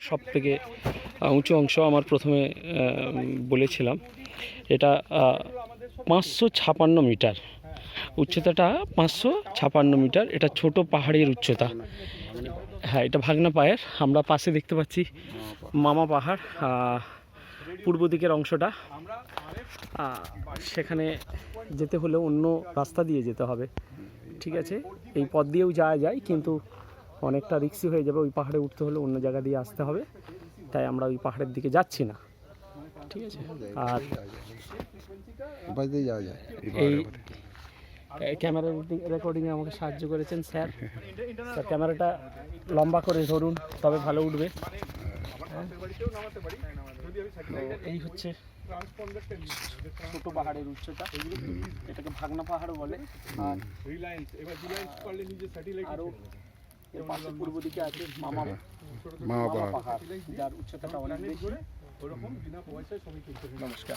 সবথেকে উঁচু অংশ। আমার প্রথমে বলেছিলাম এটা 556 মিটার উচ্চতাটা, 556 মিটার। এটা ছোট পাহাড়ের উচ্চতা। হ্যাঁ, এটা ভাগনা পায়ের। আমরা পাশে দেখতে পাচ্ছি মামা পাহাড়, পূর্ব দিকের অংশটা। সেখানে যেতে হলে অন্য রাস্তা দিয়ে যেতে হবে, ঠিক আছে। এই পথ দিয়েও যাওয়া যায়, কিন্তু অনেকটা রিস্কি হয়ে যাবে। ওই পাহাড়ে উঠতে হলে অন্য জায়গা দিয়ে আসতে হবে, তাই আমরা ওই পাহাড়ের দিকে যাচ্ছি না, ঠিক আছে। আর এই ক্যামেরা রেকর্ডিংয়ে আমাকে সাহায্য করেছেন স্যার। ক্যামেরাটা লম্বা করে ধরুন, তবে ভালো উঠবে। এই হচ্ছে ছোট পাহাড়ের উচ্চতা, এটাকে ভাগনা পাহাড় বলে। আর আরও এর পাশে পূর্ব দিকে আছে মামা পাহাড়, যার উচ্চতাটা অনেক বেশি। নমস্কার।